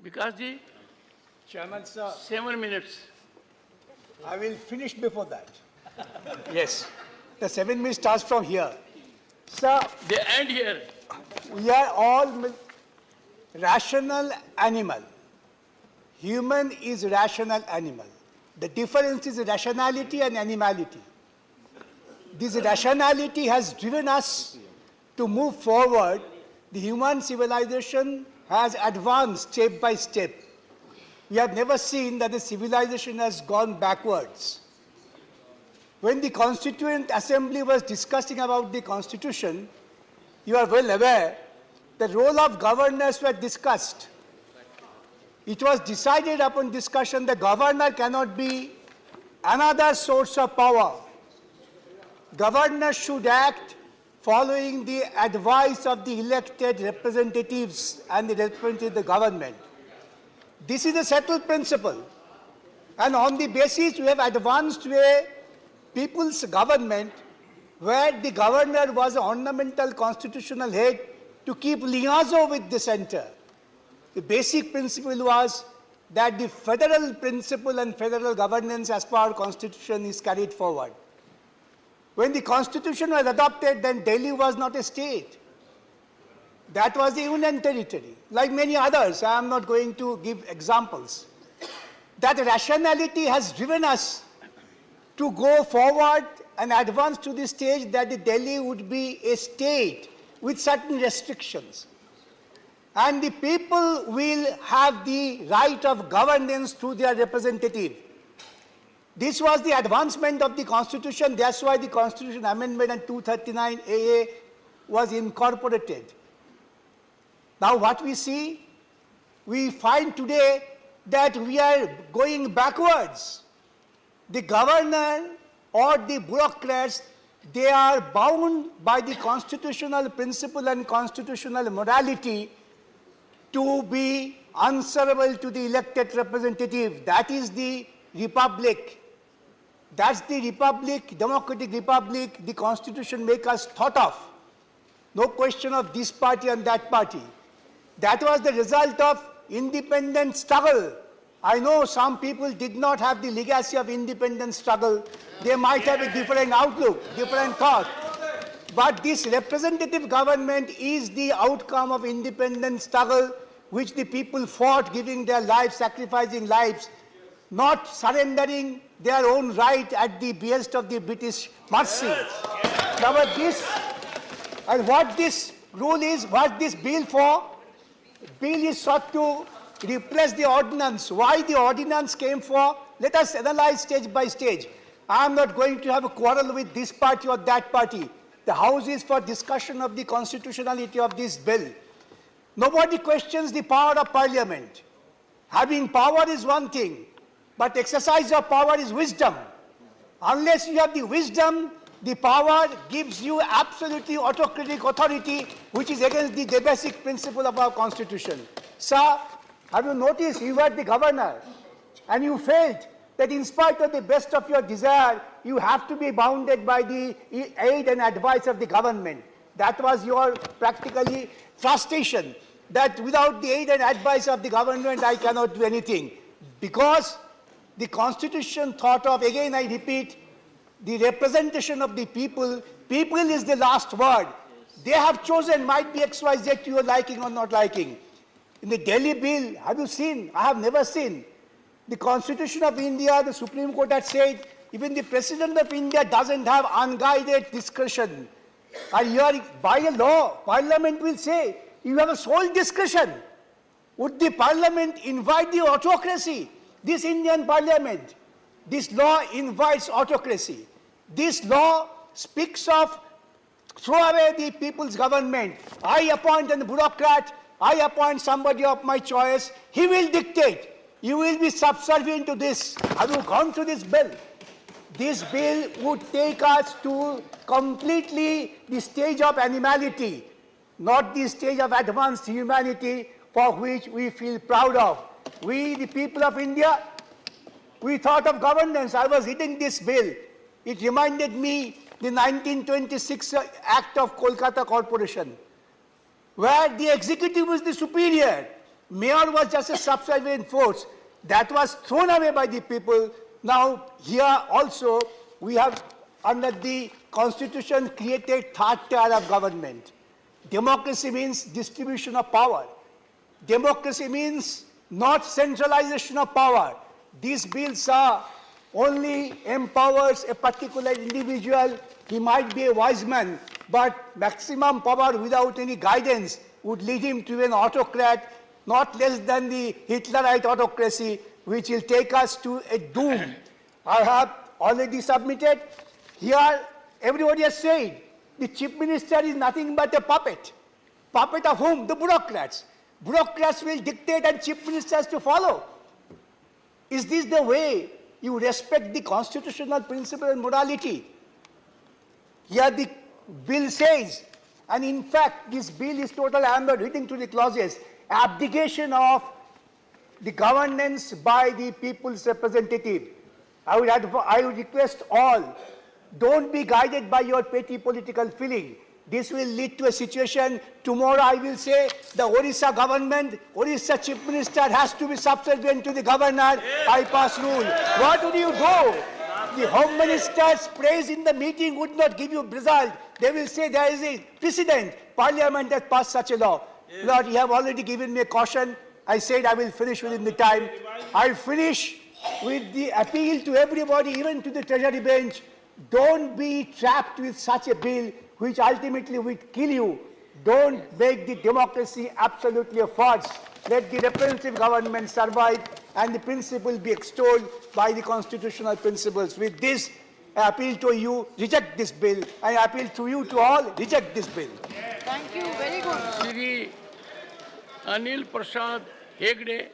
Because the Chairman, sir, 7 minutes. I will finish before that. Yes. The 7 minutes starts from here. Sir, They end here. we are all rational animal. Human is rational animal. The difference is rationality and animality. This rationality has driven us to move forward. The human civilization has advanced step by step. We have never seen that the civilization has gone backwards. When the Constituent Assembly was discussing about the Constitution, you are well aware the role of governors were discussed. It was decided upon discussion the governor cannot be another source of power. Governors should act following the advice of the elected representatives and the representative of the government. This is a settled principle. And on the basis we have advanced to a people's government where the governor was an ornamental constitutional head to keep liaison with the center. The basic principle was that the federal principle and federal governance as per our constitution is carried forward. When the constitution was adopted, then Delhi was not a state. That was the union territory. Like many others, I am not going to give examples. That rationality has driven us to go forward and advance to the stage that the Delhi would be a state with certain restrictions. And the people will have the right of governance through their representative. This was the advancement of the Constitution. That's why the Constitution Amendment and 239 AA was incorporated. Now what we see, we find today that we are going backwards. The governor or the bureaucrats, they are bound by the constitutional principle and constitutional morality to be answerable to the elected representative. That is the republic. That's the republic, democratic republic, the constitution makes us thought of. No question of this party and that party. That was the result of independent struggle. I know some people did not have the legacy of independent struggle. They might have a different outlook, different thought. But this representative government is the outcome of independent struggle which the people fought, giving their lives, sacrificing lives, not surrendering their own right at the behest of the British mercy. Now this, and what this rule is, what this bill for? Bill is sought to replace the ordinance. Why the ordinance came for? Let us analyze stage by stage. I am not going to have a quarrel with this party or that party. The House is for discussion of the constitutionality of this bill. Nobody questions the power of Parliament. Having power is one thing, but exercise of power is wisdom. Unless you have the wisdom, the power gives you absolutely autocratic authority, which is against the basic principle of our constitution. Sir, have you noticed you were the governor and you felt that in spite of the best of your desire, you have to be bounded by the aid and advice of the government. That was your practically frustration, that without the aid and advice of the government, I cannot do anything. Because the constitution thought of, again I repeat, the representation of the people. People is the last word. They have chosen, might be XYZ to your liking or not liking. In the Delhi bill, have you seen? I have never seen. The Constitution of India, the Supreme Court had said, even the President of India doesn't have unguided discretion. And here, by a law, Parliament will say, you have a sole discretion. Would the Parliament invite the autocracy? This Indian Parliament, this law invites autocracy. This law speaks of throw away the people's government. I appoint a bureaucrat, I appoint somebody of my choice, he will dictate. You will be subservient to this. Have you gone through this bill? This bill would take us to completely the stage of animality, not the stage of advanced humanity for which we feel proud of. We, the people of India, we thought of governance. I was reading this bill. It reminded me the 1926 Act of Kolkata Corporation, where the executive was the superior. Mayor was just a subservient force that was thrown away by the people. Now, here also, we have, under the Constitution, created third tier of government. Democracy means distribution of power. Democracy means not centralization of power. These bills are only empowers a particular individual. He might be a wise man, but maximum power without any guidance would lead him to an autocrat, not less than the Hitlerite autocracy, which will take us to a doom. I have already submitted. Here, everybody has said, the chief minister is nothing but a puppet. Puppet of whom? The bureaucrats. Bureaucrats will dictate and chief ministers to follow. Is this the way you respect the constitutional principle and morality? Here the bill says, and in fact this bill is total amber, reading through the clauses, abdication of the governance by the people's representative. I would request all, don't be guided by your petty political feeling. This will lead to a situation, tomorrow I will say the Orissa government, Orissa chief minister has to be subservient to the governor, I pass rule. What would you do? The home minister's praise in the meeting would not give you result. They will say there is a precedent. Parliament has passed such a law. Lord, you have already given me a caution. I said I will finish within the time. I finish with the appeal to everybody, even to the Treasury bench. Don't be trapped with such a bill which ultimately will kill you. Don't make the democracy absolutely a farce. Let the representative government survive and the principle be extolled by the constitutional principles. With this, I appeal to you, reject this bill. I appeal to you to all, reject this bill. Thank you. Very good. Shri Anil Prasad Hegde.